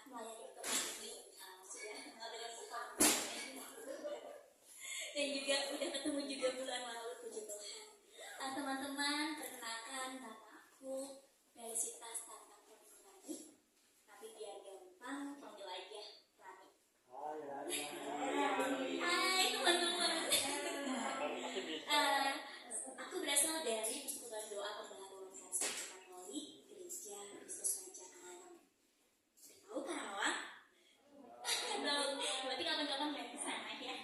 melayani teman ini sudah kenal dengan Tuhan dan juga udah ketemu juga bulan lalu, puji Tuhan. Teman-teman, perkenalkan nama aku Felicitas Tata Purwani, tapi biar gampang panggil aja Rani. Hai teman-teman. Aku berasal dari Persekutuan Doa Pembaharuan Karisma Katolik Gereja Kristus Raja Alam. Tahu Karawang? Tahu. Berarti kapan-kapan main ke sana ya.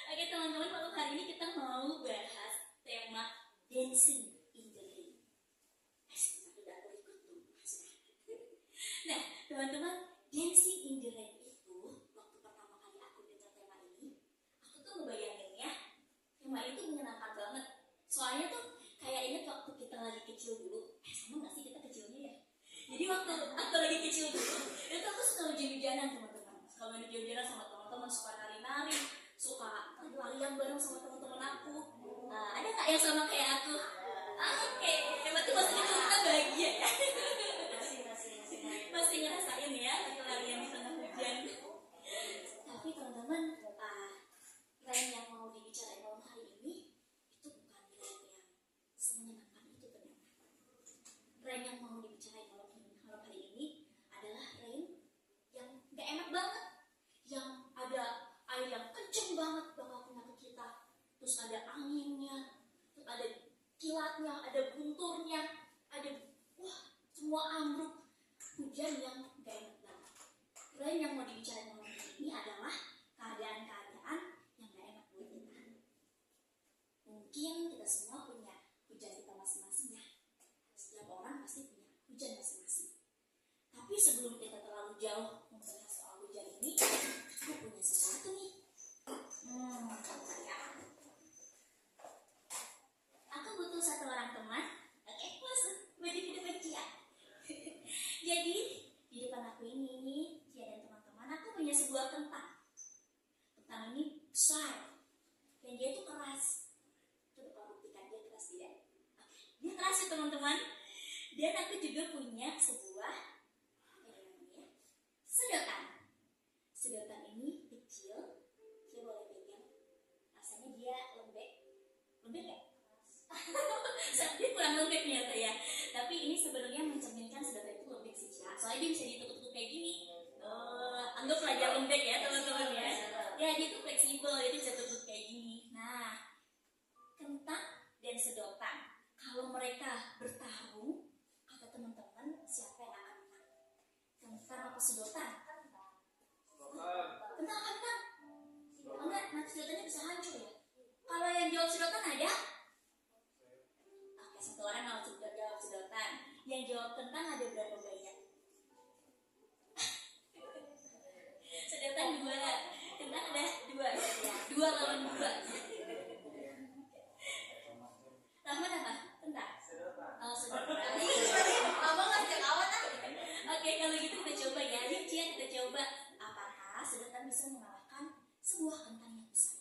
Oke teman-teman, malam hari ini kita mau bahas tema dancing in the rain. Nah, teman-teman, dancing in the rain itu waktu pertama kali aku dengar tema ini, aku tuh ngebayanginnya tema itu menyenangkan banget. Soalnya tuh kayak inget waktu kita lagi kecil dulu. Sama nggak sih kita kecilnya ya? Jadi waktu aku lagi kecil dulu, itu aku suka hujan-hujanan teman-teman. Suka main hujan-hujanan sama teman-teman, suka nari-nari, suka lari-larian bareng sama teman-teman aku. Ada nggak yang sama kayak aku? Oke, berarti maksudnya kita bahagia ya. Masih ngerasain ya lari-larian di tengah hujan. Tapi teman-teman, rain yang mau dibicarain malam hari ini itu bukan rain yang semenyenangkan itu ternyata. Rain yang mau dibicarain malam hari ini adalah rain yang gak enak banget, yang ada air yang kenceng banget bakal kena ke kita, terus ada anginnya, terus ada kilatnya, ada gunturnya, ada semua ambruk, hujan yang gak enak banget. Rain yang mau dibicarain malam hari ini adalah keadaan-keadaan yang gak enak buat kita. Mungkin kita semua punya hujan kita masing-masing ya. Setiap orang pasti punya hujan masing-masing. Tapi sebelum kita terlalu jauh membahas soal hujan ini, aku punya sesuatu nih. Aku butuh satu orang teman. Oke, masuk. Bagi di depan Cia. Jadi di depan aku ini, Cia dan teman-teman, aku punya sebuah kentang. Kentang ini besar dan dia itu keras. Coba kalau buktikan dia keras tidak? Dia keras ya teman-teman. Dan aku juga punya sebuah sedotan. Sedotan ini kecil, saya boleh pegang. Rasanya dia lembek nggak? Dia kurang lembek ternyata ya. Tapi ini sebenarnya mencerminkan sedotan itu lembek sih ya. Soalnya dia bisa ditukuk-tukuk kayak gini. Anggaplah dia lembek ya teman-teman ya. Ya dia tuh fleksibel, dia bisa tukuk kayak gini. Nah, kentang dan sedotan, kalau mereka bertarung, kata teman-teman siapa yang akan menang? Kentang apa sedotan? Kentang. Enggak, nanti sedotannya bisa hancur ya. Kalau yang jawab sedotan ada? Oke, satu orang mau jawab sedotan. Yang jawab kentang ada berapa banyak? Sedotan 2, kentang ada 2 ya. 2 lawan 2. Rahman apa? Kentang? Oh, sedotan. Abang ngajak awal ah. Oke, kalau gitu kita coba ya. Yuk Cia, kita coba. Apakah sedotan bisa mengalahkan sebuah kentang yang besar?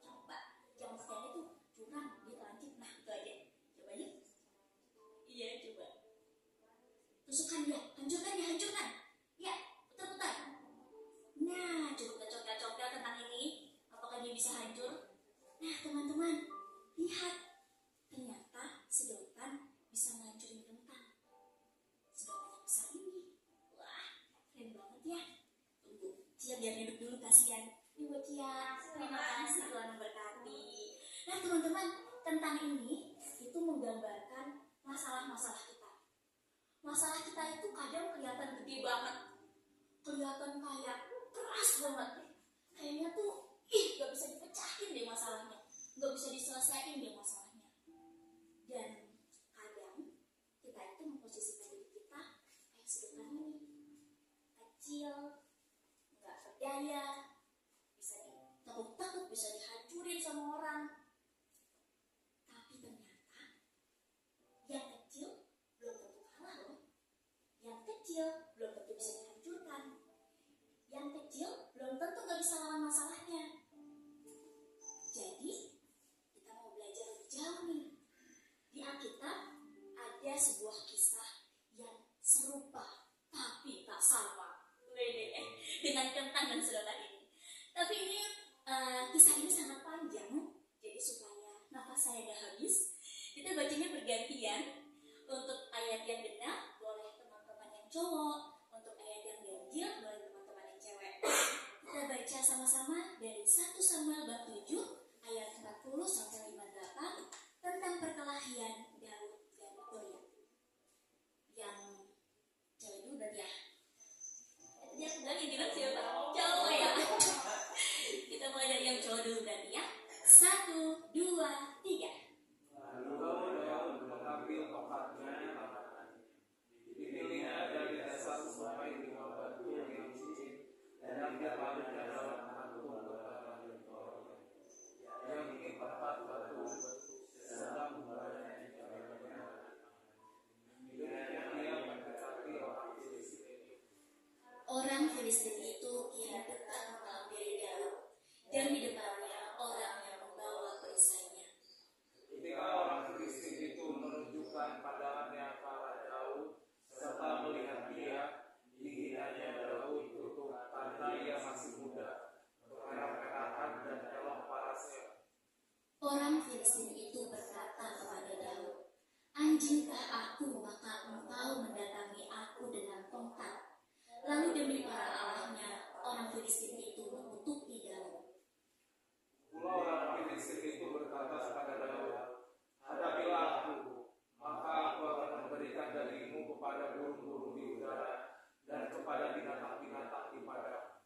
Coba. Jangan pakaiannya tuh curang, dia lancip. Nah, itu aja. Coba yuk. Iya, coba. Tusukkan dia, hancurkan. Ya, putar-putar. Nah, coba kita congkel-congkel kentang ini. Apakah dia bisa hancur? Nah, teman-teman, lihat. Ternyata sedotan bisa menghancurin kentang. Sedotan yang besar ini. Wah, keren banget ya. Tunggu, Cia biar duduk dulu, kasihan. Ini buat Cia. Terima kasih, Tuhan memberkati. Nah, teman-teman, kentang ini itu menggambarkan masalah-masalah kita. Masalah kita itu kadang kelihatan gede banget. Kelihatan kayak keras banget. Kayaknya tuh, gak bisa dipecahin deh masalahnya. Gak bisa diselesain deh masalahnya. Dan kadang kita itu memposisikan diri kita kayak sedotan ini. Kecil, gak berdaya, bisa ditekuk-tekuk, bisa dihancurin sama orang. Tapi ternyata yang kecil belum tentu kalah loh. Yang kecil belum tentu bisa dihancurkan. Yang kecil belum tentu gak bisa lawan masalahnya. Jadi kita mau belajar lebih jauh nih. Di Alkitab ada sebuah kisah yang serupa tapi tak sama. Wede, dengan kentang dan sedotan ini. Tapi ini kisah ini sangat panjang, jadi supaya nafas saya gak habis, kita bacanya bergantian. Untuk ayat yang genap boleh teman-teman yang cowok, untuk ayat yang ganjil boleh teman-teman yang cewek. Kita baca sama-sama dari 1 Samuel bab 7 ayat 40 sampai 58 tentang perkelahian Daud dan Goliat. Yang cewek dulu berarti ya. Tadi aku bilang yang bilang siapa? Cowok ya. Kita mulai dari yang cowok dulu berarti ya. 1, 2, 3. Lalu Daud mengambil tongkatnya, dipilihnya dari desa sampai di batu yang licin, dan dia taruhnya dalam kantung kepada Goliat. Yang ingin tempat batu sedang membawanya di jalannya. Demikian dia mendekati orang Filistin. Orang Filistin itu kian dekat menghampiri Daud, dan di depannya orang yang membawa perisainya. Ketika orang Filistin itu menunjukkan pandangannya pada Daud serta melihat dia, giginya Daud tutup karena dia masih muda, bermerah-merahan dan elok parasnya. Orang Filistin itu berkata kepada Daud, "Anjingkah aku, maka engkau mendatangi aku dengan tongkat?" Lalu demi para allahnya, orang Filistin itu mengutuki Daud. Pula orang Filistin itu berkata kepada Daud, "Hadapilah aku, maka aku akan memberikan dagingmu kepada burung-burung di udara dan kepada binatang-binatang di padang."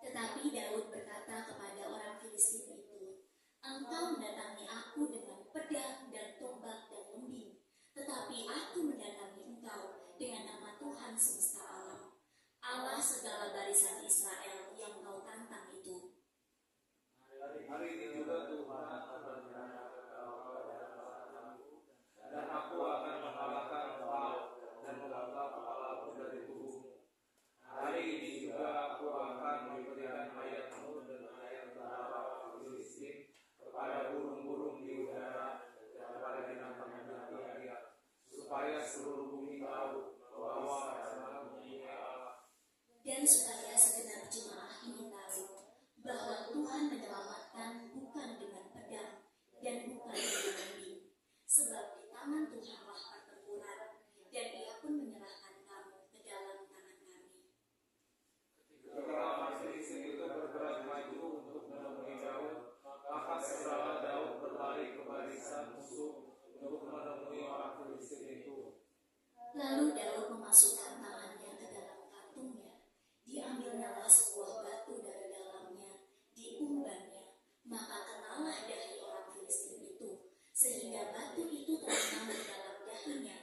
Tetapi Daud berkata kepada orang Filistin itu, "Engkau mendatangi aku dengan pedang dan tombak dan lembing, tetapi aku mendatangi engkau dengan nama Tuhan semesta alam, Allah segala barisan Israel yang kau tantang itu." Hari ini juga Tuhan akan berfirman dan aku akan mengalahkan engkau dan memanggal kepalamu dari tubuhmu. Hari ini juga aku akan memberikan ayatmu dan ayat tentara Filistin kepada burung-burung di udara dan kepada binatang-binatang di liar, supaya seluruh bumi tahu bahwa Raja punya Allah. Dan supaya segenap jemaah ini tahu bahwa Tuhan menyelamatkan bukan dengan pedang dan bukan dengan lembing, sebab di tangan Tuhanlah pertempuran, dan Ia pun menyerahkan kamu ke dalam tangan kami. Ketika orang Filistin itu bergerak maju untuk menemui Daud, maka segera Daud berlari ke barisan musuh untuk menemui orang Filistin itu. Lalu Daud memasukkan tangannya ke dalam kantungnya, diambilnyalah sebuah batu dari dalamnya, diumbannya, maka kenalah dahi orang Filistin itu, sehingga batu itu terbenam di dalam dahinya,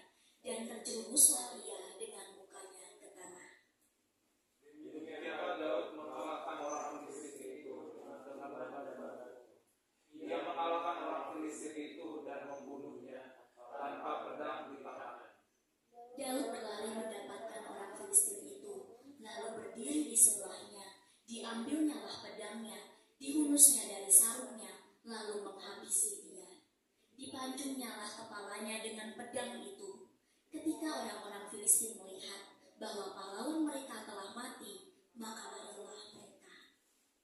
dan terjerumuslah ia dengan mukanya ke tanah. Demikianlah Daud mengalahkan orang Filistin itu dengan pedang. Ia mengalahkan orang Filistin itu dan membunuhnya tanpa pedang di tangannya. Daud berlari mendapatkan orang Filistin itu, lalu berdiri di sebelahnya, diambilnyalah pedangnya, dihunusnya dari sarungnya, lalu menghabisi dia. Dipancungnyalah kepalanya dengan pedang itu. Ketika orang-orang Filistin melihat bahwa pahlawan mereka telah mati, maka larilah mereka.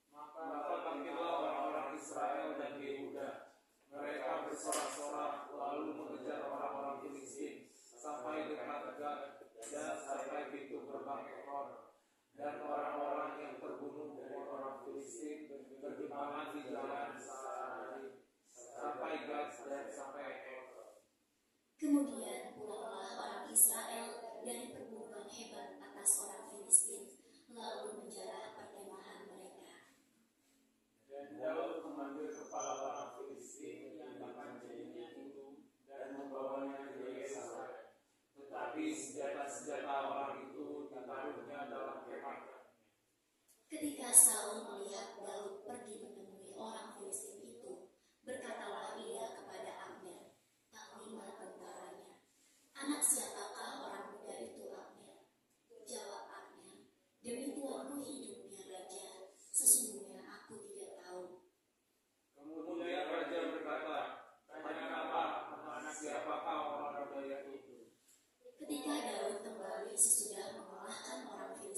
Maka bangkitlah orang-orang Israel dan Yehuda. Mereka bersorak-sorak lalu mengejar orang-orang Filistin sampai dekat Gat dan sampai pintu gerbang Ekron. Dan orang-orang yang terbunuh dari orang Filistin bergemaman di jalan sehari sampai Gat dan sampai Ekron. Kemudian pulanglah orang Israel dari perburuan hebat atas orang Filistin, lalu menjarah perkemahan mereka. Dan Daud mengambil kepala orang Filistin yang tangan kirinya itu dan membawanya ke Yerusalem. Tetapi senjata-senjata orang itu ditaruhnya dalam kemahnya. Ketika Saul melihat Daud pergi menemui orang Filistin itu, berkatalah ia kepada Abner, panglima tentaranya, "Anak siapakah orang muda itu, Abner?" Jawab Abner, "Demi Tuanku hidup ya Raja, sesungguhnya aku tidak tahu." Kemudian Raja berkata, "Tanya-tanya anak siapakah orang muda itu?" Ketika Daud kembali sesudah mengalahkan orang Filistin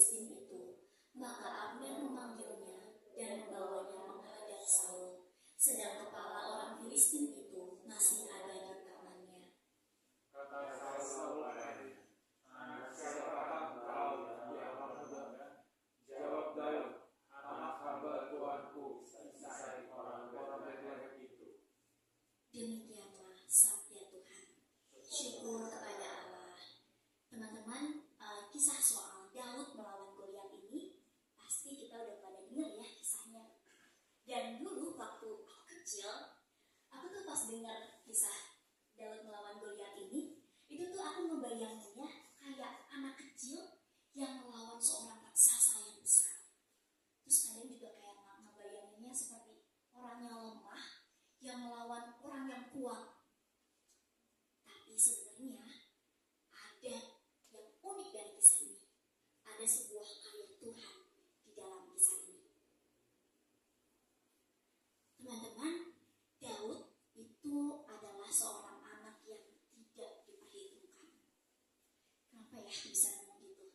dengar kisah Daud melawan Goliat ini, itu tuh aku ngebayanginnya kayak anak kecil yang melawan seorang raksasa yang besar. Terus kalian juga kayak ngebayanginnya seperti orang yang lemah yang melawan orang yang kuat. Tapi sebenarnya ada yang unik dari kisah ini. Ada sebuah karya Tuhan di dalam kisah ini. Teman-teman, Daud itu adalah seorang anak yang tidak diperhitungkan. Kenapa ya bisa ngomong gitu?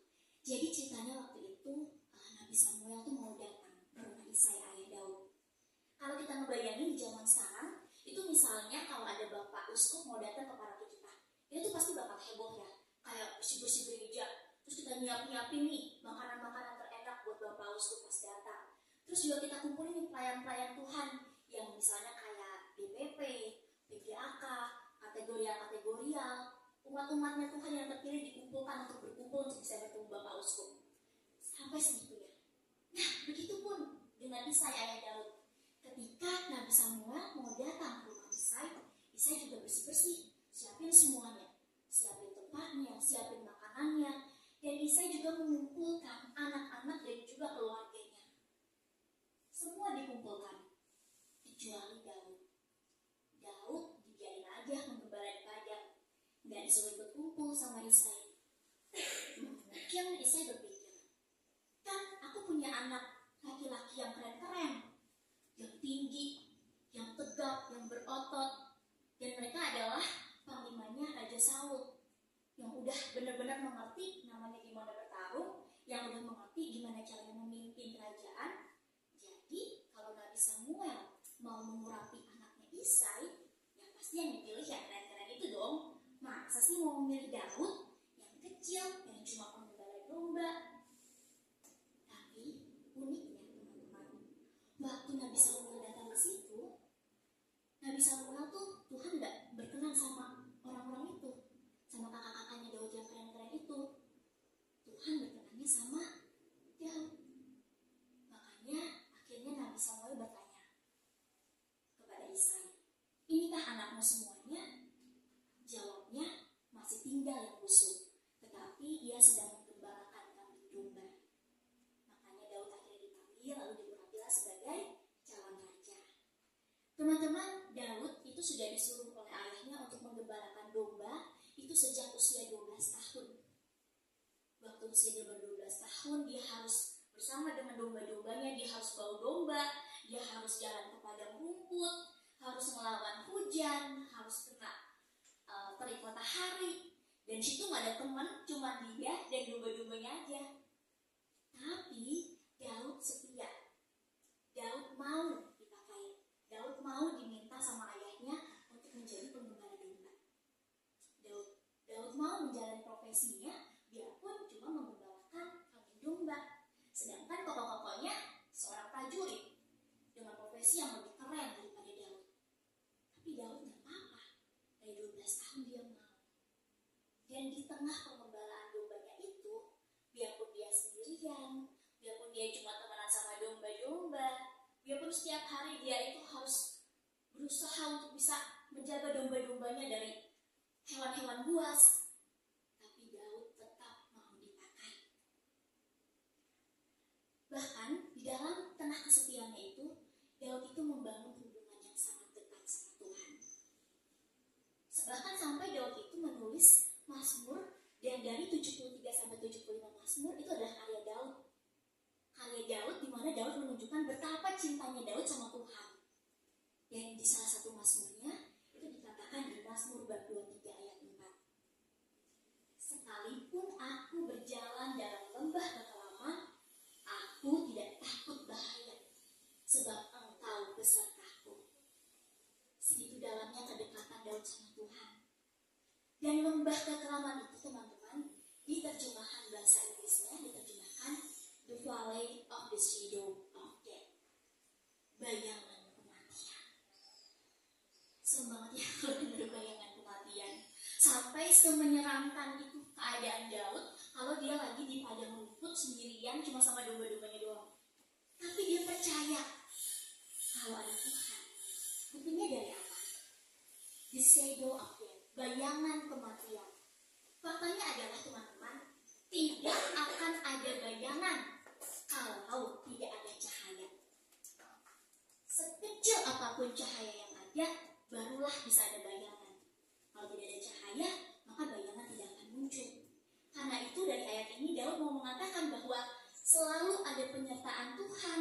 Jadi ceritanya waktu itu Nabi Samuel tuh mau datang ke rumah Isai ayah Daud. Kalau kita ngebayangin di zaman sekarang, itu misalnya kalau ada bapak uskup mau datang ke paroki kita, dia tuh pasti bakal heboh ya, kayak bersih-bersih gereja. Terus kita nyiapin nih makanan-makanan terenak buat bapak uskup pas datang. Terus juga kita kumpulin nih pelayan-pelayan Tuhan yang misalnya kayak DPP, PGAK, kategorial, umat-umatnya Tuhan yang terpilih dikumpulkan untuk berkumpul untuk bisa bertemu bapak uskup. Sampai segitunya. Nah, begitupun dengan Isai ayah Daud. Ketika Nabi Samuel mau datang ke rumah Isai juga bersih-bersih, siapin semuanya, siapin tempatnya, siapin makanannya, dan Isai juga mengumpulkan anak-anak dan juga keluarganya. Semua dikumpulkan, kecuali Daud. Daud dibiarin aja menggembala di padang, nggak disuruh ikut kumpul sama Isai. Mungkin Isai berpikir, kan aku punya anak laki-laki yang keren-keren, yang tinggi, yang tegap, yang berotot, dan mereka adalah panglimanya Raja Saul yang udah benar-benar mengerti namanya gimana bertarung, yang udah mengerti gimana caranya memimpin kerajaan. Jadi kalau Nabi Samuel mau mengurapi anaknya Isai, ya pasti yang dipilih yang keren-keren itu dong. Masa sih mau memilih Daud yang kecil, yang cuma penggembala domba? Tapi uniknya teman-teman, waktu Nabi Samuel datang ke situ, Nabi Samuel tuh Tuhan gak berkenan sama orang-orang itu, sama kakak-kakaknya Daud yang keren-keren itu. Tuhan berkenannya sama Daud. Makanya akhirnya Nabi Samuel bertanya kepada Isai, inikah anakmu semuanya? Jawabnya, masih tinggal yang busuk, tetapi ia sedang menggembalakan kambing domba. Makanya Daud akhirnya dipanggil lalu diurapilah sebagai calon raja. Teman-teman, Daud itu sudah disuruh oleh ayahnya untuk menggembalakan domba itu sejak usia 12 tahun. Waktu usia dia ber-12 tahun, dia harus bersama dengan domba-dombanya, dia harus bawa domba, dia harus jalan ke padang rumput, harus melawan hujan, harus kena terik matahari, dan situ nggak ada teman, cuma dia dan domba-dombanya aja. Tapi Daud setia, Daud mau dipakai, Daud mau diminta sama ayahnya untuk menjadi penggembala domba. Daud mau menjalani profesinya, biarpun cuma menggembalakan kambing domba. Sedangkan kokoh-kokohnya seorang prajurit dengan profesi yang lebih keren daripada Daud. Tapi Daud nggak apa-apa, dari 12 tahun dia mau. Dan di tengah pengembalaan dombanya itu, biarpun dia sendirian, biarpun dia cuma temenan sama domba-domba, biarpun setiap hari dia itu harus berusaha untuk bisa menjaga domba-dombanya dari hewan-hewan buas, tapi Daud tetap mau dipakai. Bahkan di dalam tengah kesetiaannya itu, Daud itu membangun hubungan yang sangat dekat sama Tuhan. Bahkan sampai Daud itu menulis Mazmur, dan dari 73 sampai 75 Mazmur itu adalah karya Daud. Karya Daud di mana Daud menunjukkan betapa cintanya Daud sama Tuhan. Dan di salah satu Mazmurnya itu dikatakan di Mazmur bab 23 ayat 4. Sekalipun aku berjalan dalam lembah kekelaman, aku tidak takut bahaya, sebab Engkau besertaku. Segitu dalamnya kedekatan Daud sama Tuhan. Dan lembah kekelaman itu teman-teman, di terjemahan bahasa Inggrisnya diterjemahkan The Valley of the Shadow of Death, bayangan kematian. Serem banget ya kalau dengar bayangan kematian. Sampai semenyeramkan itu keadaan Daud kalau dia lagi di padang rumput sendirian cuma sama domba-dombanya doang. Tapi dia percaya kalau ada Tuhan. Buktinya dari apa? the shadow of death, bayangan kematian. Faktanya adalah teman-teman, tidak akan ada bayangan kalau tidak ada cahaya. Sekecil apapun cahaya yang ada, barulah bisa ada bayangan. Kalau tidak ada cahaya, maka bayangan tidak akan muncul. Karena itu dari ayat ini Daud mau mengatakan bahwa selalu ada penyertaan Tuhan,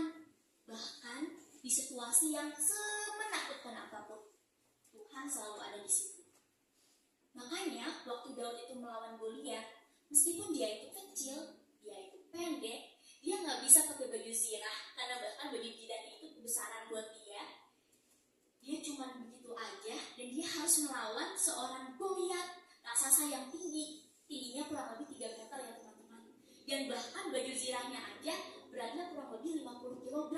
bahkan di situasi yang semenakutkan apapun, Tuhan selalu ada di situ. Makanya waktu Daud itu melawan Goliat, meskipun dia itu kecil, dia itu pendek, dia nggak bisa pakai baju zirah karena bahkan baju jidatnya itu kebesaran buat dia. Dia cuma begitu aja dan dia harus melawan seorang Goliat raksasa yang tingginya kurang lebih 3 meter ya teman-teman. Dan bahkan baju zirahnya aja beratnya kurang lebih 50 kg.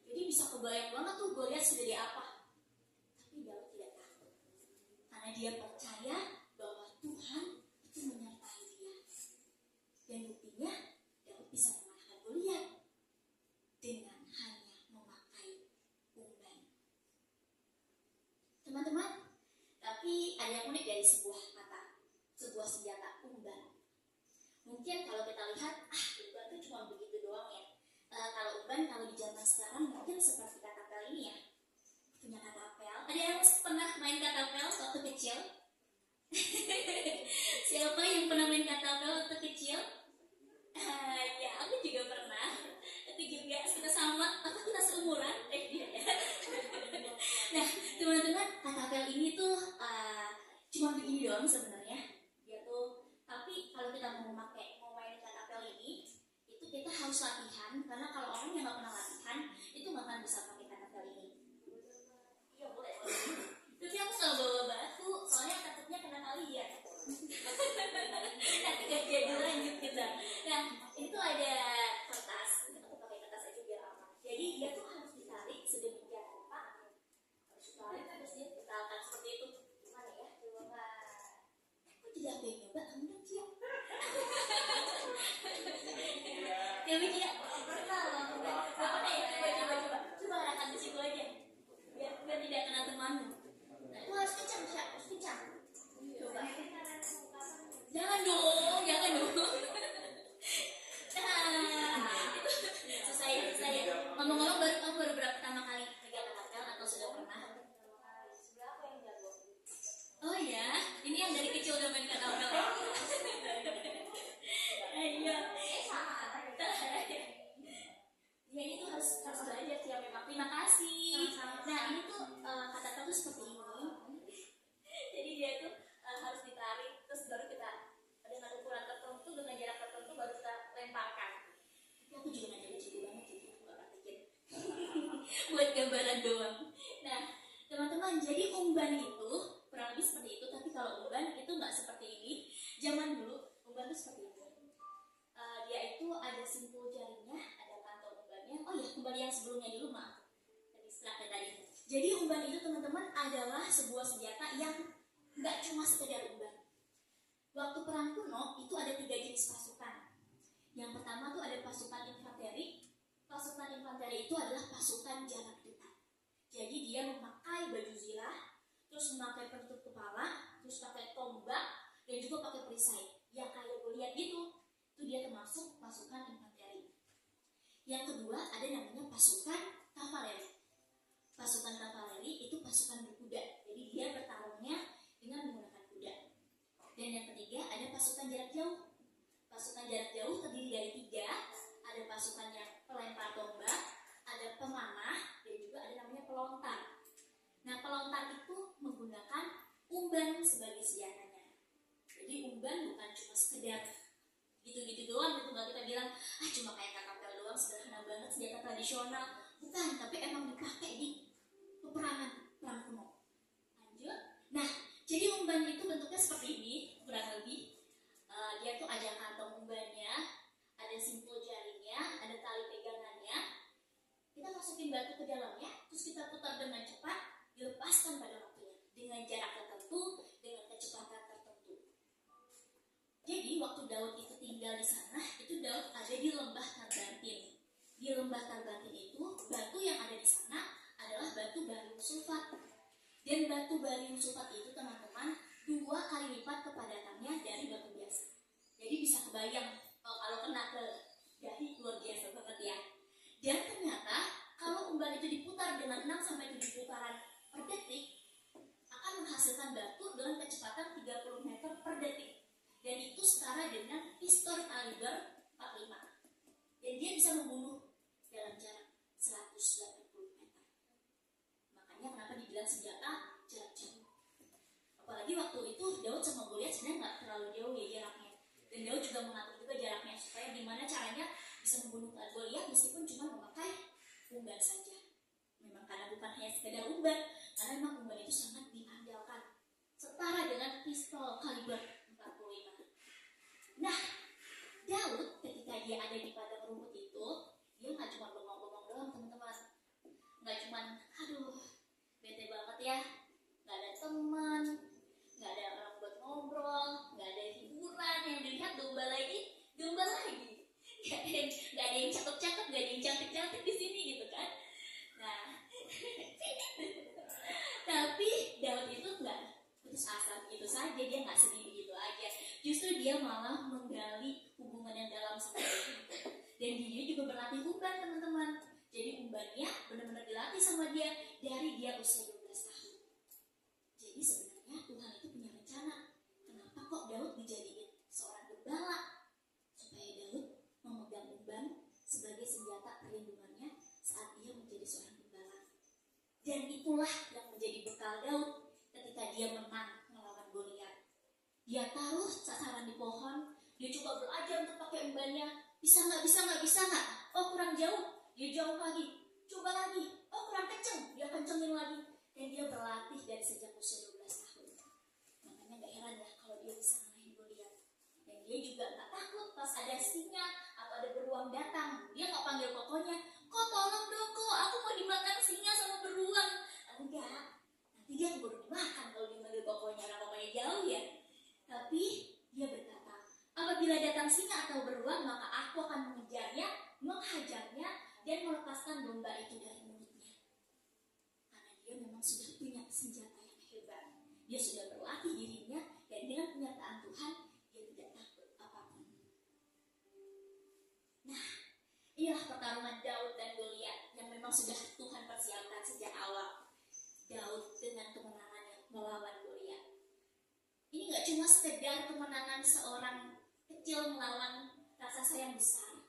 Jadi bisa kebayang banget tuh Goliat segede apa. Tapi Daud tidak takut karena dia percaya bahwa Tuhan itu menyertai dia. Dan buktinya Daud bisa mengalahkan Goliat dengan hanya memakai umban. Teman-teman, tapi ada yang unik dari sebuah kata, sebuah senjata, umban. Mungkin kalau kita lihat, umban itu cuma begitu doang ya. Kalau umban, kalau di zaman sekarang mungkin seperti katapel ini ya, punya katapel. Ada yang pernah main katapel waktu kecil? Siapa yang pernah main katapel waktu kecil? Ya, aku juga pernah. Itu juga kita sama, apa kita seumuran? Dia ya. Nah, teman-teman, katapel ini tuh cuma begini doang sebenarnya. Dia tuh, tapi kalau kita mau main katapel ini, itu kita harus latihan. Karena kalau orang yang nggak pernah latihan, itu nggak akan bisa pakai katapel ini. Iya boleh. Tapi aku selalu bawa batu, soalnya takutnya kena kalian. Nanti gak jadi lanjut kita. Nah, itu ada kertas. Aku pakai kertas aja biar aman. Jadi dia tuh harus ditarik sedemikian rupa. Harus ditarik terus dia ditarik seperti itu. Gimana ya? Coba. Kok tidak ada yang nyoba? Kamu dong Cia. Dewi Cia. Pernah loh. Coba ya? Coba arahkan di situ aja. Biar tidak kena temanmu. Nah, itu harus kencang, harus kencang. Coba. Jangan dong. Itu susah ya. Ngomong-ngomong, kamu baru pertama kali pegang katapel atau sudah pernah? Berapa yang jago? Oh ya, ini yang dari kecil udah main katapel ya? Iya. Ya ini tuh harus belajar ya memang. Terima kasih. Nah ini tuh katapel tuh seperti ini. Jadi dia tuh harus ditarik, terus baru kita dengan ukuran tertentu, dengan jarak tertentu baru kita lemparkan. Tapi aku juga nggak jago banget jadi aku nggak praktekin. Buat gambaran doang. Nah teman-teman, jadi umban itu kurang lebih seperti itu. Tapi kalau umban itu nggak seperti ini. Zaman dulu umban itu seperti ini. Dia itu ada simpul jaringnya, ada kantong umbannya. Oh ya, umban yang sebelumnya dulu maaf. Tadi. Jadi umban itu teman-teman adalah sebuah senjata yang nggak cuma sekedar umban. Waktu perang kuno itu ada 3 jenis pasukan. Yang pertama tuh ada pasukan infanteri. Pasukan infanteri itu adalah pasukan jarak dekat. Jadi dia memakai baju zirah, terus memakai penutup kepala, terus pakai tombak, dan juga pakai perisai. Ya kayak Goliat gitu. Itu dia termasuk pasukan infanteri. Yang kedua ada namanya pasukan kavaleri. Pasukan kavaleri itu pasukan berkuda. Jadi dia bertarungnya dengan menggunakan kuda. Dan yang ketiga ada pasukan jarak jauh. Pasukan jarak jauh terdiri dari 3. Ada pasukan yang pelempar tombak, ada pemanah, dan juga ada namanya pelontar. Nah pelontar itu menggunakan umban sebagai senjatanya. Jadi umban bukan cuma sekedar gitu-gitu doang, gitu nggak kita bilang cuma kayak katapel doang, sederhana banget senjata tradisional. Bukan, tapi emang dipakai di peperangan perang kuno. Lanjut. Nah, jadi umban itu bentuknya seperti ini, kurang lebih. Dia tuh ada kantong umbannya, ada simpul jaringnya, ada tali pegangannya. Kita masukin batu ke dalamnya, terus kita putar dengan cepat, dilepaskan pada waktunya dengan jarak tertentu, dengan kecepatan tertentu. Jadi waktu Daud itu tinggal di sana, itu Daud ada di lembah Tarbantin. Di lembah Tarbantin itu batu yang ada di sana adalah batu barium sulfat. Dan batu barium sulfat itu teman-teman 2 kali lipat kepadatannya dari batu biasa. Jadi bisa kebayang kalau kena ke dahi luar biasa banget ya. Dan ternyata kalau umban itu diputar dengan 6-7 putaran per detik akan menghasilkan batu dengan kecepatan 30 meter per detik. Dan itu setara dengan pistol kaliber 45. Dan dia bisa membunuh dalam jarak 180 meter. Makanya kenapa dibilang senjata jarak jauh. Apalagi waktu itu Daud sama Goliat sebenarnya nggak terlalu jauh ya jaraknya. Dan Daud juga mengatur juga jaraknya supaya gimana caranya bisa membunuh Goliat meskipun cuma memakai umban saja. Memang karena bukan hanya sekedar umban, karena memang umban itu sangat diandalkan. Setara dengan pistol kaliber 45. Nah, Daud ketika dia ada di padang rumput itu, dia nggak cuma bengong-bengong doang teman-teman. Nggak cuma, aduh, bete banget ya, nggak ada teman, nggak ada orang buat ngobrol, nggak ada hiburan yang dilihat domba lagi. Nggak ada yang cakep-cakep, nggak ada yang cantik-cantik di sini gitu kan. Nah, tapi Daud itu nggak putus asa gitu saja, dia nggak sedih gitu aja. Justru dia malah menggali hubungan yang dalam sama Tuhan. Dan dia juga berlatih umban teman-teman. Jadi umbannya benar-benar dilatih sama dia dari dia usia 12 tahun. Jadi sebenarnya Tuhan itu punya rencana. Kenapa kok Daud dijadiin seorang gembala? Supaya Daud memegang umban sebagai senjata perlindungannya saat dia menjadi seorang gembala. Dan itulah yang menjadi bekal Daud ketika dia menang melawan Goliat. Dia taruh sasaran di pohon, dia coba belajar untuk pakai umbannya. Bisa nggak? Oh kurang jauh, dia jauh lagi. Coba lagi, oh kurang kenceng, dia kencengin lagi. Dan dia berlatih dari sejak usia 12 tahun. Makanya gak heran ya kalau dia bisa ngalahin Goliat. Dan dia juga gak takut pas ada singa atau ada beruang datang. Dia gak panggil kokonya, kok tolong dong kok, aku mau dimakan singa sama beruang. Enggak, nanti dia baru dimakan kalau dipanggil kokonya, karena kokonya jauh ya. Tapi dia berkata, apabila datang singa atau beruang, maka aku akan mengejarnya, menghajarnya, dan melepaskan domba itu dari mulutnya. Karena dia memang sudah punya senjata yang hebat. Dia sudah berlatih dirinya, dan dengan penyertaan Tuhan, dia tidak takut apapun. Nah, inilah pertarungan Daud dan Goliat yang memang sudah Tuhan persiapkan sejak awal. Daud dengan kemenangannya melawan Goliat. Ini gak cuma sekedar kemenangan seorang kecil melawan raksasa yang besar,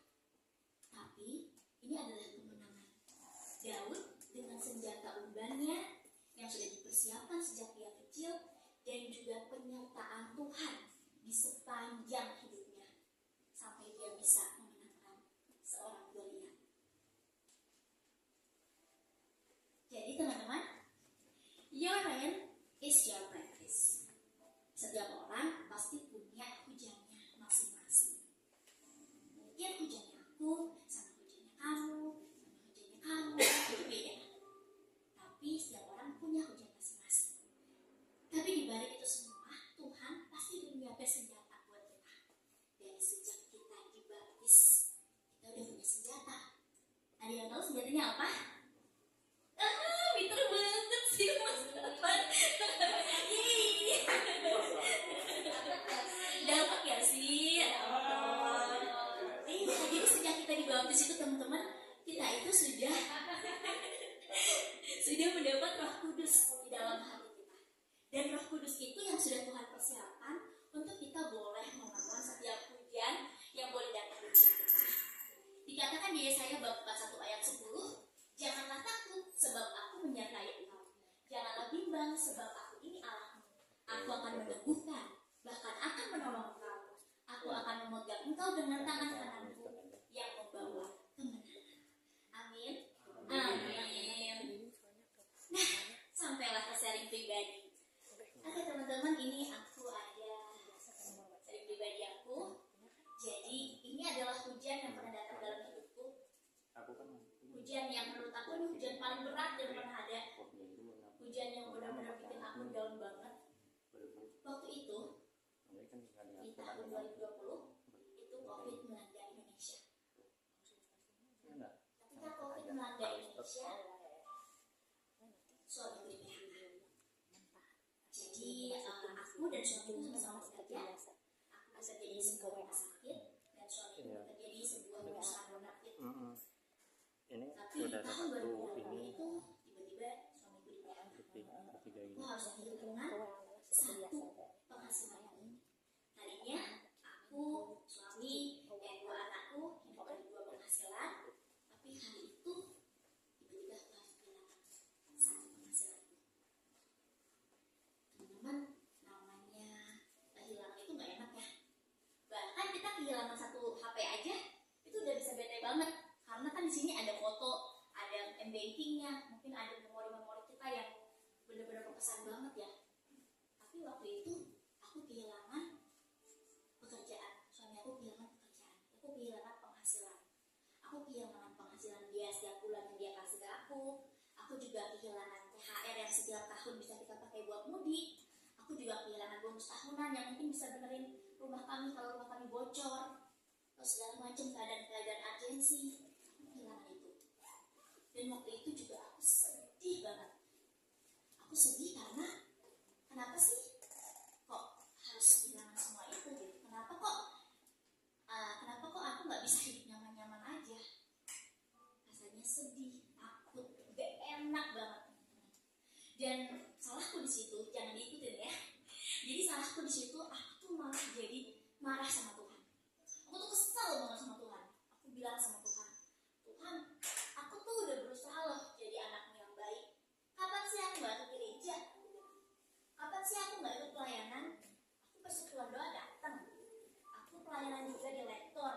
tapi ini adalah kemenangan Daud dengan senjata umbannya yang sudah dipersiapkan sejak dia kecil, dan juga penyertaan Tuhan di sepanjang hidupnya sampai dia bisa memenangkan seorang Goliat. Jadi teman-teman, your reign is your practice. Setiap orang pasti punya hujannya masing-masing. Mungkin hujannya aku sama hujannya kamu, itu beda. Tapi setiap orang punya hujan masing-masing. Tapi di balik itu semua, Tuhan pasti menyiapkan senjata buat kita. Dari sejak kita dibaptis, kita udah punya senjata. Ada yang tahu senjatanya apa? Pinter banget sih Mas Tapan. Dapat ya sih? Jadi sejak kita dibaptis itu teman-teman, kita itu sudah mendapat Roh Kudus di dalam hati kita. Dan Roh Kudus itu yang sudah Tuhan persiapkan untuk kita boleh melawan setiap hujan yang boleh datang di hidup kita. Dikatakan di Yesaya bab 41 ayat 10, janganlah takut sebab aku menyertai engkau. Janganlah bimbang sebab aku ini Allahmu. Aku akan meneguhkan, bahkan akan menolong engkau. Aku akan memegang engkau dengan tangan kananku yang membawa kemenangan. Amin. Amin. Nah, sampailah ke sharing pribadi. Oke teman-teman, ini aku ada sharing pribadi aku. Jadi ini adalah hujan yang pernah datang dalam hidupku. Hujan yang menurut aku ini hujan paling berat yang pernah ada. Hujan yang benar-benar bikin aku down banget. Waktu itu di tahun 2020 itu COVID melanda Indonesia. Ketika COVID melanda Indonesia, suatu PHK. dan suamiku sama-sama bekerja. Aku bekerja di sebuah rumah sakit dan suamiku bekerja di sebuah perusahaan bonafit. Ini Tapi saudara tahun satu 2008 ini itu tiba-tiba suamiku di PHK. ketiga ini Aku harus kehilangan satu penghasilan ini. Tadinya aku, suami, dan dua anakku hidup dari dua penghasilan. Tapi hari itu tiba-tiba aku harus kehilangan satu penghasilan. Teman-teman, namanya kehilangan itu nggak enak ya. Bahkan kita kehilangan satu HP aja itu udah bisa bete banget. Karena kan di sini ada foto, ada m-bankingnya, mungkin ada memori-memori kita yang benar-benar berkesan banget ya. Tapi waktu itu aku kehilangan pekerjaan, suami aku kehilangan pekerjaan, aku kehilangan penghasilan. Aku kehilangan penghasilan dia setiap bulan yang dia kasih ke aku juga kehilangan THR yang setiap tahun bisa kita pakai buat mudik. Aku juga kehilangan bonus tahunan yang mungkin bisa benerin rumah kami kalau rumah kami bocor, atau segala macam keadaan-keadaan urgensi. Kehilangan itu. Dan waktu itu juga aku sedih banget. Aku sedih karena kenapa sih kok harus kehilangan semua itu gitu? Kenapa kok aku nggak bisa hidup nyaman-nyaman aja? Rasanya sedih, takut, gak enak banget. Dan salahku di situ, jangan diikutin ya. Jadi salahku di situ, aku tuh malah jadi marah sama Tuhan. Aku tuh kesal banget sama Tuhan. Aku bilang sama Tuhan, Tuhan, aku tuh udah berusaha loh jadi anakmu yang baik. Kapan sih aku gak ikut gereja? Kapan sih aku gak ikut pelayanan? Aku persekutuan doa datang. Aku pelayanan juga di lektor.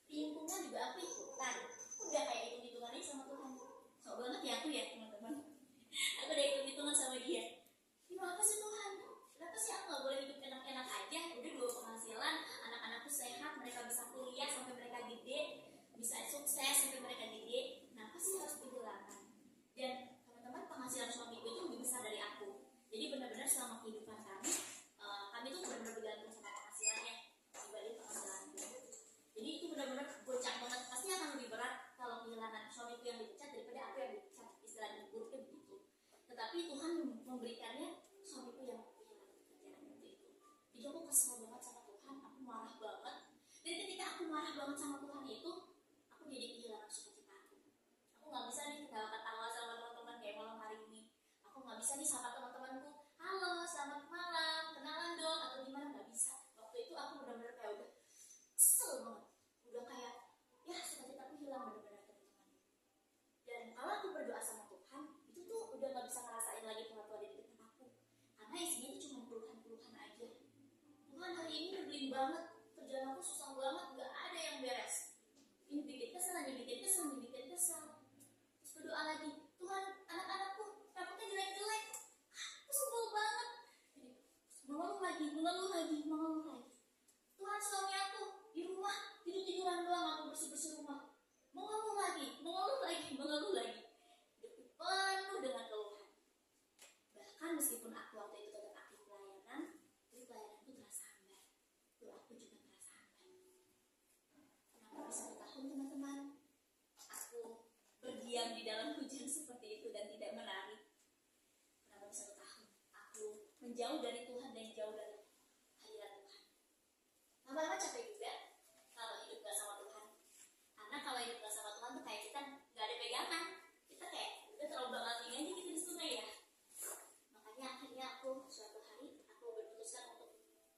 Lingkungan juga aku ikutan. Aku udah kayak hitung-hitungan aja sama Tuhan. Sok banget ya aku ya teman-teman. Aku udah hitung-hitungan sama dia. Kenapa sih Tuhan? Kenapa sih aku gak boleh hidup enak-enak aja? Udah dua penghasilan, anak-anakku sehat, mereka bisa kuliah sampai mereka gede, bisa sukses sampai mereka gede. Kenapa sih harus kehilangan? Dan teman-teman, penghasilan suamiku itu lebih besar dari aku. Jadi benar-benar selama kehidupan kami tuh benar-benar bergantung sama penghasilannya dibanding penghasilanku. Jadi itu benar-benar goncang banget. Pasti akan lebih berat kalau kehilangan suamiku yang dipecat daripada aku yang dipecat, istilahnya buruknya begitu. Tetapi Tuhan memberikannya suamiku yang kehilangan pekerjaan waktu itu. Jadi aku kesal banget sama Tuhan, aku marah banget. Dan ketika aku marah banget sama Tuhan itu, aku jadi kehilangan sukacita aku. Aku nggak bisa nih ketawa-ketawa sama teman-teman kayak malam hari ini. Aku nggak bisa nih sama teman-temanku, halo selamat malam, kenalan dong atau gimana, nggak bisa. Waktu itu aku benar-benar kayak udah kesel banget, udah kayak ya sukacitaku hilang benar-benar teman-teman. Dan kalau aku berdoa sama Tuhan, itu tuh udah nggak bisa ngerasain lagi Tuhan tuh ada di dekat aku, karena isinya itu cuma keluhan-keluhan aja. Tuhan hari ini nyebelin banget, kerjaan aku susah banget, nggak ada yang beres. Ini bikin kesel, ini bikin kesel, ini bikin kesel. Terus berdoa lagi, Tuhan anak-anakku rapotnya jelek-jelek, aku sebel banget. Mengeluh lagi. Tuhan suami aku di rumah tidur-tiduran doang, aku bersih-bersih rumah. Mengeluh lagi. Penuh dengan keluhan. Bahkan meskipun aku waktu itu tetap aktif pelayanan, tapi pelayananku terasa hambar. Doaku juga terasa hambar. Kenapa bisa bertahun teman-teman? Aku berdiam di dalam hujan seperti itu dan tidak menari. Kenapa bisa bertahun? Aku menjauh dari Tuhan dan jauh dari hadirat Tuhan. Lama-lama capek juga kalau hidup gak sama Tuhan. Karena kalau hidup gak sama Tuhan tuh kayak kita gak ada pegangan. Kita kayak udah terlalu banget ini aja kita di sungai ya. Makanya akhirnya aku suatu hari aku memutuskan untuk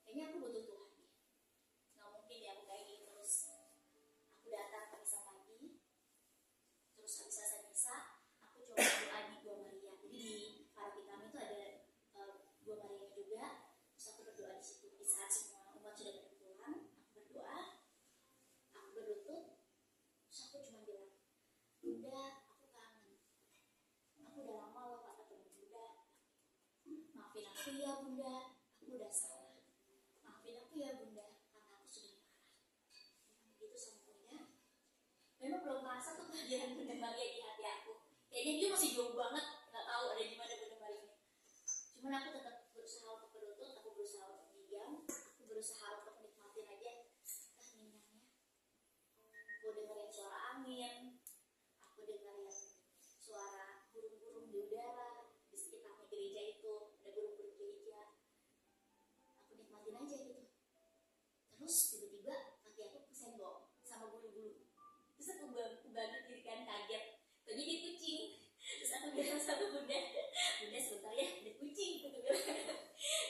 kayaknya aku butuh Tuhan nih. Gak mungkin ya aku kayak gini terus. Aku datang ke misa pagi. Terus habis selesai misa, aku coba doa di Gua Maria. Jadi di paroki kami itu ada Gua Maria juga. Terus aku berdoa di situ. Di saat semua umat sudah pada pulang, aku berdoa, aku berlutut. Terus aku cuma bilang, Bunda, aku kangen. Aku udah lama loh gak ketemu Bunda. Maafin aku ya Bunda, aku udah salah. Maafin aku ya Bunda, karena aku sudah marah. Begitu sama Bunda. Memang belum merasa tuh kehadiran Bunda Maria di hati aku. Kayaknya dia masih jauh banget, nggak tahu ada di mana Bunda Maria. Cuman aku tetap berusaha untuk berlutut, aku berusaha untuk diam, aku berusaha untuk nikmatin aja keheningnya. Aku dengerin suara angin, aku dengerin suara burung-burung di udara. Di sekitarnya gereja itu ada burung-burung gereja. Aku nikmatin aja gitu. Terus tiba-tiba kaki aku kesenggol sama bulu-bulu. Terus aku bangun diri kan, kaget. Tadi dia kucing. Terus aku bilang sama bunda sebentar ya, ada kucing gitu bilang.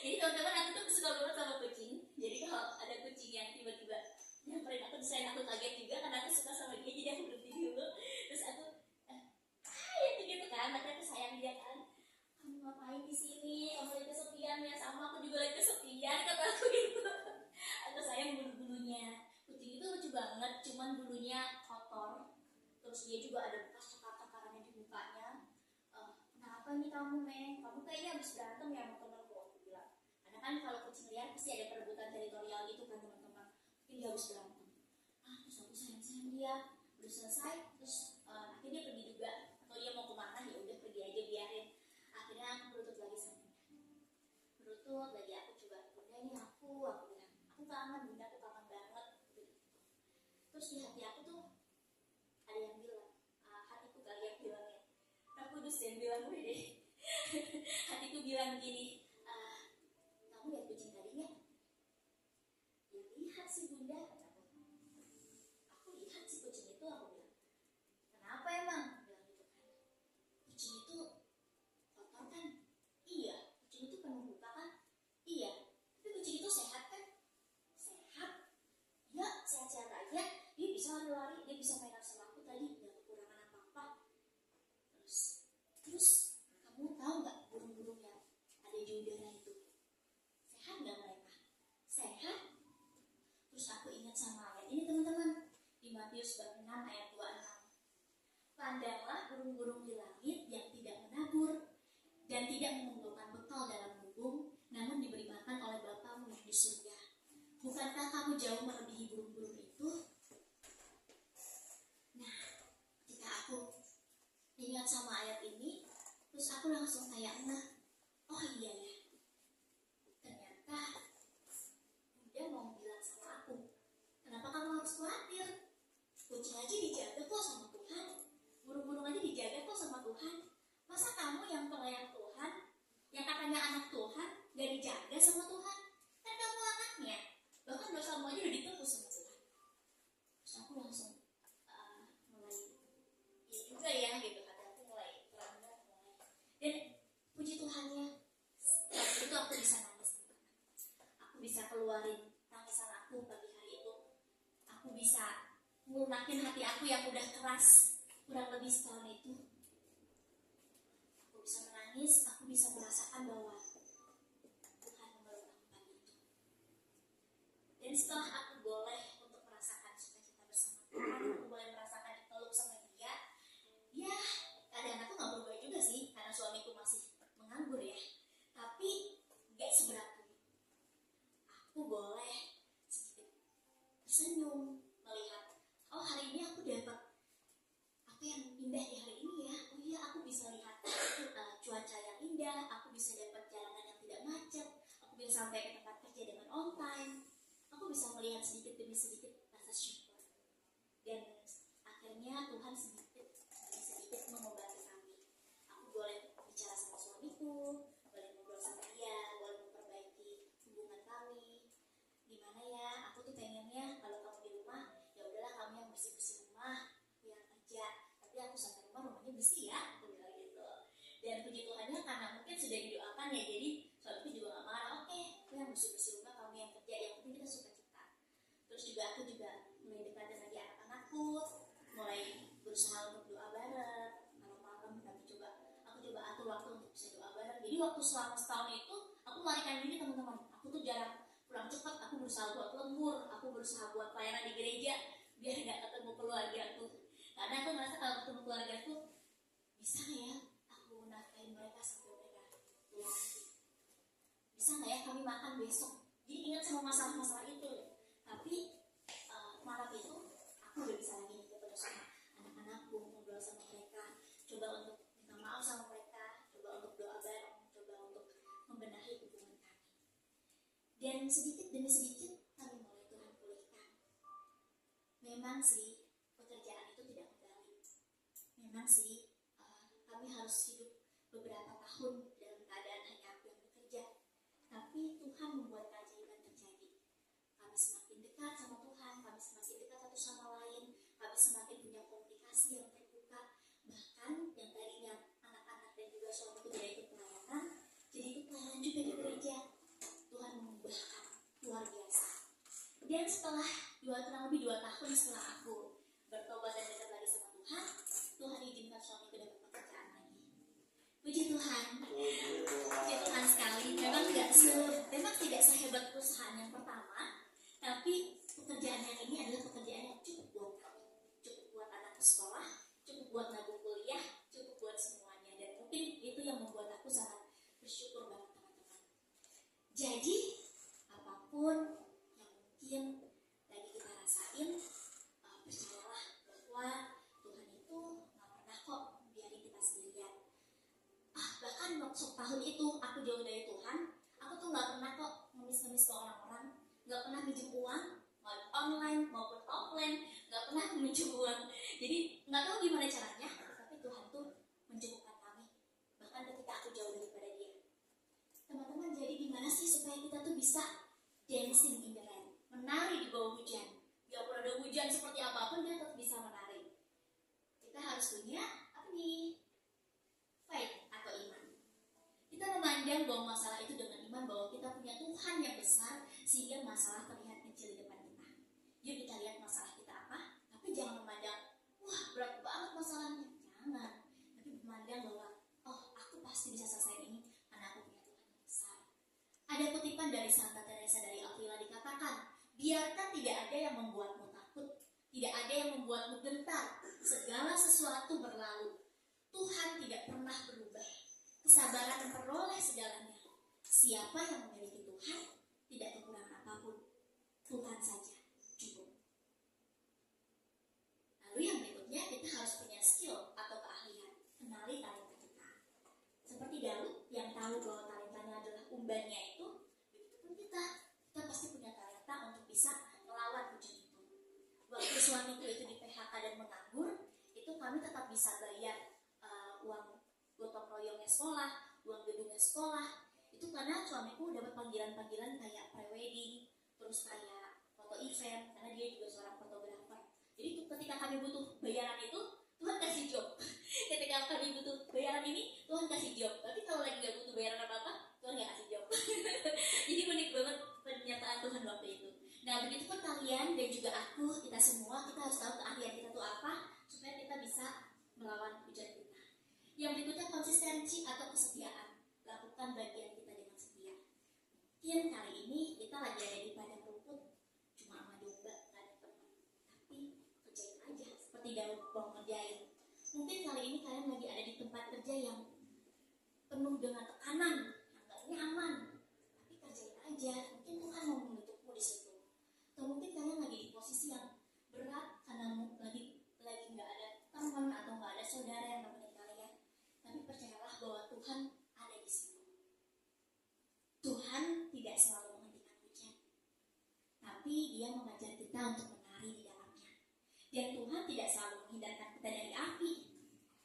Jadi teman-teman, aku tuh suka banget sama kucing. Jadi kalau ada kucing yang tiba-tiba nyamperin aku, selain aku kaget juga karena aku suka sama dia, jadi aku berhenti dulu. Terus aku ya gitu kan, makanya aku sayang dia kan. Kamu ngapain di sini? Kamu lagi kesepian ya? Sama aku juga lagi kesepian, kata aku gitu. Aku sayang bulu-bulunya. Kucing itu lucu banget, cuman bulunya kotor. Terus dia juga ada bekas cakar-cakarannya di mukanya. Kenapa nih kamu, Meng? Kamu kayaknya habis berantem ya sama temanku, aku bilang. Karena kan kalau kucing liar pasti ada perebutan teritorial gitu kan teman-teman. Mungkin dia habis berantem. Terus aku sayang-sayang dia. Udah selesai, terus akhirnya dia pergi juga. Atau dia mau kemana, ya udah pergi aja, biarin. Akhirnya aku berutut lagi sama bunda. Berutut lagi, aku coba, bunda ini aku bilang. Aku kangen, bunda, aku kangen banget. Terus di hati aku tuh ada yang bilang, hatiku kali yang bilang ya, aku kudus yang bilang gue deh. Hatiku bilang gini, kamu lihat kucing tadi nggak? Ya lihat sih bunda, kataku. Aku lihat si kucing itu, aku bilang. Kenapa emang? Bilang gitu kan. Kucing itu kotor kan? Iya. Kucing itu penuh luka kan? Iya. Tapi kucing itu sehat kan? Sehat. Ya, sehat-sehat aja. Dia bisa lari-lari, dia bisa main sama aku tadi, nggak kekurangan apa-apa. Terus kamu tahu nggak burung-burung yang ada di udara itu? Sehat nggak mereka? Sehat. Terus aku ingat sama ayat ini teman-teman, di Matius bab 6 ayat 26. Pandanglah burung-burung di langit yang tidak menabur dan tidak mengumpulkan bekal dalam lumbung, namun diberi makan oleh Bapamu yang di surga. Bukankah kamu jauh melebihi burung-burung itu? Nah, ketika aku ingat sama ayat ini, terus aku langsung kayak oh iya ya, ternyata Bunda mau bilang sama aku, kenapa kamu harus khawatir? Kucing aja dijaga kok sama Tuhan, burung-burung aja dijaga kok sama Tuhan. Masa kamu yang pelayan Tuhan, yang katanya anak Tuhan, gak dijaga sama Tuhan? Kan kamu anaknya, bahkan dosamu aja udah ditebus sama Tuhan. Terus aku langsung mulai ya juga ya gitu, kata aku mulai pelan-pelan mulai. Dan puji Tuhannya, waktu itu aku bisa nangis. Aku bisa keluarin tangisan aku pagi hari itu. Aku bisa melunakin hati aku yang udah keras kurang lebih setahun itu. Aku bisa menangis, aku bisa merasakan bahwa Tuhan memeluk aku pagi itu. Dan setelah aku boleh untuk merasakan sukacita bersama Tuhan, aku boleh merasakan dipeluk sama dia. Ya, keadaan aku gak berubah juga sih, karena suamiku masih menganggur ya. Tapi gak seberat itu. Aku boleh sedikit tersenyum melihat, oh hari ini aku dapat apa yang indah di hari ini ya. Oh iya, aku bisa lihat cuaca yang indah, aku bisa dapat jalanan yang tidak macet, aku bisa sampai ke tempat kerja dengan on time, aku bisa melihat sedikit demi sedikit rasa syukur. Dan akhirnya Tuhan sedikit demi sedikit mengobati kami. Aku boleh bicara sama suamiku, boleh ngobrol sama dia, boleh memperbaiki hubungan kami. Gimana ya, aku tuh pengennya kalau kamu di rumah, ya udahlah kamu yang bersih-bersih rumah, aku yang kerja. Tapi aku sampai rumahnya bersih ya, aku bilang gitu. Dan puji Tuhannya karena mungkin sudah didoakan ya, jadi suamiku juga gak marah. Oke, aku yang bersih-bersih rumah, kamu yang kerja, yang penting kita suka-cita. Terus juga aku juga mulai dekat dengan anak-anakku, mulai berusaha untuk doa bareng. Kalau malam aku coba atur waktu untuk bisa doa bareng. Jadi waktu selama setahun itu aku melarikan diri teman-teman. Aku tuh jarang pulang cepat, aku berusaha buat lembur, aku berusaha buat pelayanan di gereja biar nggak ketemu keluarga aku. Karena aku merasa kalau ketemu keluarga aku, bisa nggak ya aku nafkahin mereka sampai mereka pulang? Bisa nggak ya kami makan besok? Jadi ingat sama masalah-masalah itu. Tapi malam itu aku udah bisa lagi ketemu sama anak-anakku, ngobrol sama mereka, coba untuk minta maaf sama mereka, coba untuk doa bareng, coba untuk membenahi hubungan kami. Dan sedikit demi sedikit kami mulai Tuhan pulihkan. Memang sih pekerjaan itu tidak kembali. Memang sih kami harus hidup beberapa tahun dalam keadaan hanya aku yang bekerja. Tapi Tuhan membuat keajaiban sama lain, kami semakin punya komunikasi yang terbuka. Bahkan yang tadinya anak-anak dan juga suamiku tidak ikut pelayanan, jadi ikut pelayanan juga di gereja. Tuhan mengubahkan luar biasa. Dan setelah kurang lebih 2 tahun setelah aku bertobat dan dekat lagi sama Tuhan, Tuhan izinkan suamiku dapat pekerjaan lagi. Puji Tuhan. Puji Tuhan sekali. Memang tidak sehebat perusahaan yang pertama, tapi pekerjaan yang ini adalah pekerjaan yang cukup buat kami, cukup buat anak sekolah, cukup buat nabung kuliah, cukup buat semuanya. Dan mungkin itu yang membuat aku sangat bersyukur banget teman-teman. Jadi apapun yang mungkin lagi kita rasain, percayalah bahwa Tuhan itu nggak pernah kok biarin kita sendirian. Bahkan waktu tahun itu aku jauh dari Tuhan, aku tuh nggak pernah kok ngemis-ngemis ke orang-orang, nggak pernah minjem uang, mau online maupun offline, nggak pernah minjem uang. Jadi nggak tahu gimana caranya, tapi Tuhan tuh mencukupkan kami. Bahkan ketika aku jauh daripada Dia. Teman-teman, jadi gimana sih supaya kita tuh bisa dancing in the rain, menari di bawah hujan? Biarpun ada hujan seperti apapun, dia tetap bisa menari. Kita harus punya apa nih? Faith atau iman. Kita memandang bahwa masalah itu dengan iman, bahwa kita punya Tuhan yang besar sehingga masalah terlihat kecil di depan kita. Yuk kita lihat masalah kita apa, tapi jangan memandang, wah berat banget masalahnya. Jangan, tapi memandang bahwa, oh aku pasti bisa selesai ini karena aku punya Tuhan yang besar. Ada kutipan dari Santa Teresa dari Avila dikatakan, biarkan tidak ada yang membuatmu takut, tidak ada yang membuatmu gentar, segala sesuatu berlalu. Tuhan tidak pernah berubah. Kesabaran memperoleh segalanya. Siapa yang memiliki Tuhan tidak kekurangan apapun. Tuhan saja cukup. Lalu yang berikutnya, kita harus punya skill atau keahlian. Kenali talenta kita. Seperti Daud yang tahu bahwa talentanya adalah umbannya itu, begitupun kita pasti punya talenta untuk bisa melawan hujan itu. Waktu suamiku itu di PHK dan menganggur, itu kami tetap bisa bayar uang gotong royongnya sekolah, uang gedungnya sekolah. Itu karena suamiku dapat panggilan-panggilan kayak pre-wedding, terus kayak foto event, karena dia juga seorang fotografer. Jadi ketika kami butuh bayaran itu, Tuhan kasih job. Ketika kami butuh bayaran ini, Tuhan kasih job. Tapi kalau lagi gak butuh bayaran apa-apa, Tuhan gak kasih job. Jadi unik banget pernyataan Tuhan waktu itu. Nah begitu pun kalian dan juga aku, kita semua, kita harus tahu keahlian kita itu apa, supaya kita bisa melawan hujan kita. Yang berikutnya konsistensi atau kesetiaan. Lakukan bagian kita dengan setia. Mungkin kali ini kita lagi ada di padang rumput, cuma sama domba, gak ada teman. Tapi kerjain aja, seperti Daud mau ngerjain. Mungkin kali ini kalian lagi ada di tempat kerja yang penuh dengan tekanan, yang gak nyaman. Tapi kerjain aja, mungkin Tuhan mau membentukmu di situ. Atau mungkin kalian lagi di posisi yang berat karena lagi gak ada teman atau gak ada saudara yang nemenin kalian. Tapi percayalah bahwa Tuhan ada di situ. Tuhan tidak selalu menghentikan hujan, tapi Dia mengajar kita untuk menari di dalamnya. Dan Tuhan tidak selalu menghindarkan kita dari api,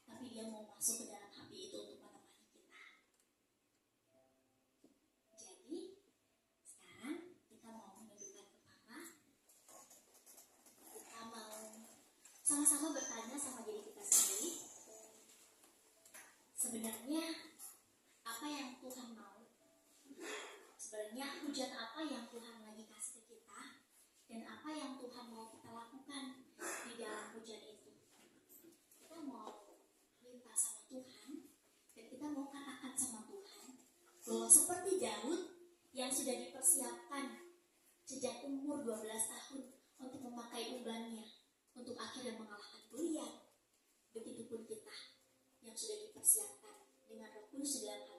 tapi Dia mau masuk ke dalam api itu untuk menemani kita. Jadi, sekarang kita mau menundukkan kepala. Kita mau sama-sama bertanya sama diri kita sendiri. Sebenarnya apa yang Tuhan mau? Sebenarnya hujan apa yang Tuhan lagi kasih ke kita? Dan apa yang Tuhan mau kita lakukan di dalam hujan itu? Kita mau minta sama Tuhan, dan kita mau katakan sama Tuhan bahwa seperti Daud yang sudah dipersiapkan sejak umur 12 tahun untuk memakai umbannya untuk akhirnya mengalahkan Goliat, begitupun kita yang sudah dipersiapkan dengan Roh Kudus dalam